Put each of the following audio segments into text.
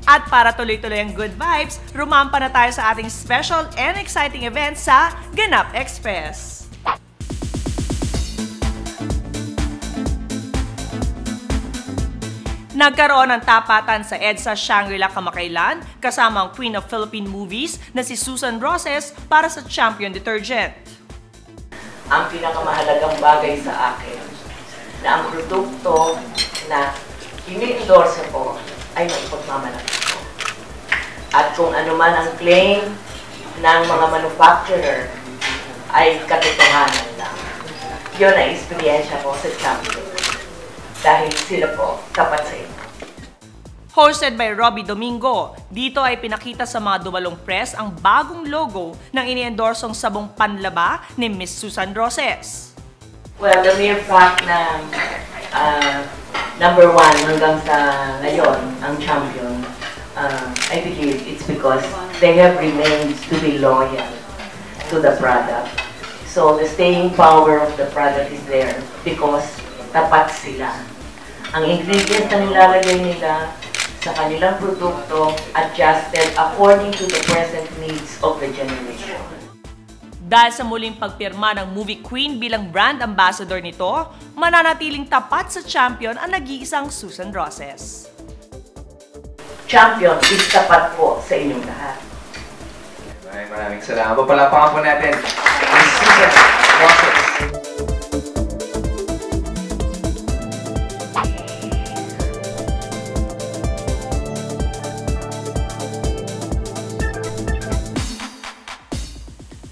At para tuloy-tuloy ang good vibes, rumampa na tayo sa ating special and exciting event sa Ganap Express. Nagkaroon ng tapatan sa EDSA Shangri-La kamakailan kasama ang Queen of Philippine Movies na si Susan Roses para sa Champion Detergent. Ang pinakamahalagang bagay sa akin na ang produkto na ini-endorse ko ay maipagmamalaki ko. At kung ano man ang claim ng mga manufacturer ay katotohanan lang. Yun ang experiensya ko sa Champion. Dahil sila po tapat sa inyo. Hosted by Robbie Domingo, dito ay pinakita sa mga dumalong press ang bagong logo ng ini-endorsong sabong panlaba ni Miss Susan Roses. Well, the mere fact na number 1 hanggang sa ngayon, ang Champion, I believe it's because they have remained to be loyal to the product. So the staying power of the product is there because tapat sila. Ang ingredients na nilalagay nila sa kanilang produkto adjusted according to the present needs of the generation. Dahil sa muling pagpirma ng Movie Queen bilang brand ambassador nito, mananatiling tapat sa Champion ang nag-iisang Susan Roses. Champion is tapat po sa inyong lahat. Maraming salamat. Papalapakan po natin ang Susan Roses.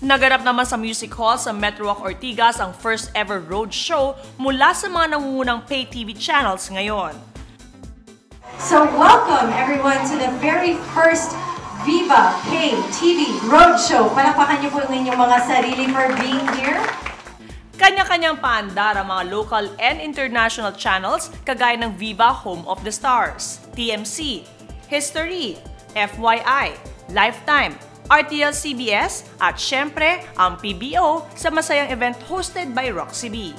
Naganap naman sa Music Hall sa Metro Walk Ortigas ang first ever road show mula sa mga nangungunang pay TV channels ngayon. So welcome everyone to the very first Viva Pay TV Roadshow. Palakpakan niyo po ang inyong mga sarili for being here. Kanya-kanyang paandar ang mga local and international channels kagaya ng Viva Home of the Stars, TMC, History, FYI, Lifetime, RTL-CBS at syempre ang PBO sa masayang event hosted by Roxy B.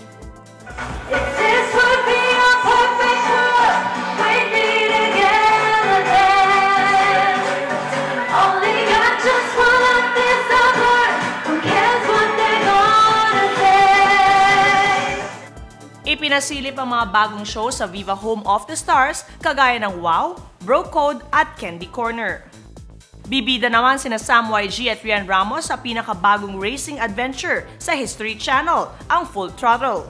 Ipinasilip ang mga bagong show sa Viva Home of the Stars kagaya ng Wow, Bro Code at Candy Corner. Bibida naman sina Sam YG at Rian Ramos sa pinakabagong racing adventure sa History Channel, ang Full Throttle.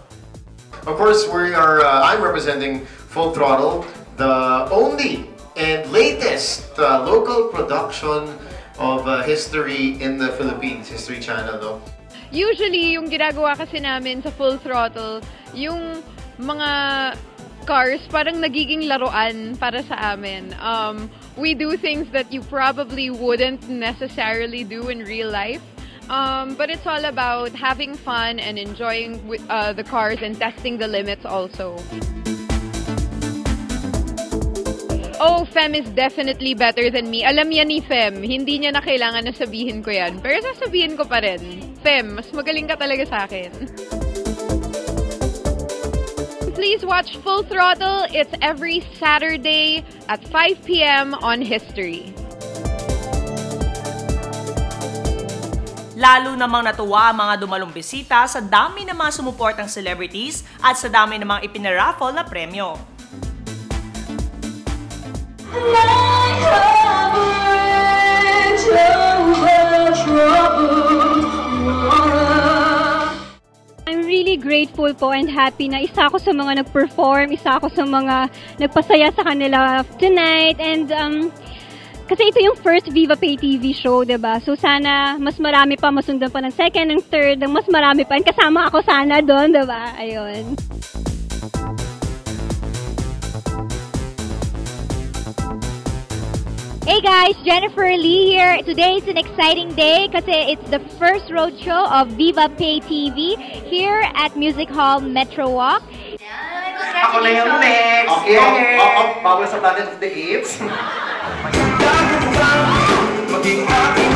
Of course, I'm representing Full Throttle, the only and latest local production of history in the Philippines, History Channel. No? Usually, yung ginagawa kasi namin sa Full Throttle, yung mga cars parang nagiging laruan para sa amin. We do things that you probably wouldn't necessarily do in real life. But it's all about having fun and enjoying the cars and testing the limits also. Oh, Fem is definitely better than me. Alam yan ni Fem. Hindi niya na kailangan na sabihin ko yan. Pero sasabihin ko pa rin. Fem, mas magaling ka talaga sa akin. Please watch Full Throttle. It's every Saturday at 5 p.m. on History. Lalo namang natuwa ang mga dumalong bisita sa dami ng mga sumuportang celebrities at sa dami ng mga ipinaraffle na premyo. I'm really grateful po and happy na isa ako sa mga nag-perform, isa ako sa mga nagpasaya sa kanila tonight. And kasi ito yung first Viva Pay TV show, diba? So sana mas marami pa, masundan pa ng second, ng third, ng mas marami pa. And kasama ako sana doon, diba? Ayun. Hey guys, Jennifer Lee here. Today is an exciting day kasi it's the first roadshow of Viva Pay TV here at Music Hall Metro Walk. Ako na yung next! Okay, bawal sa Planet of the Apes. Maging aking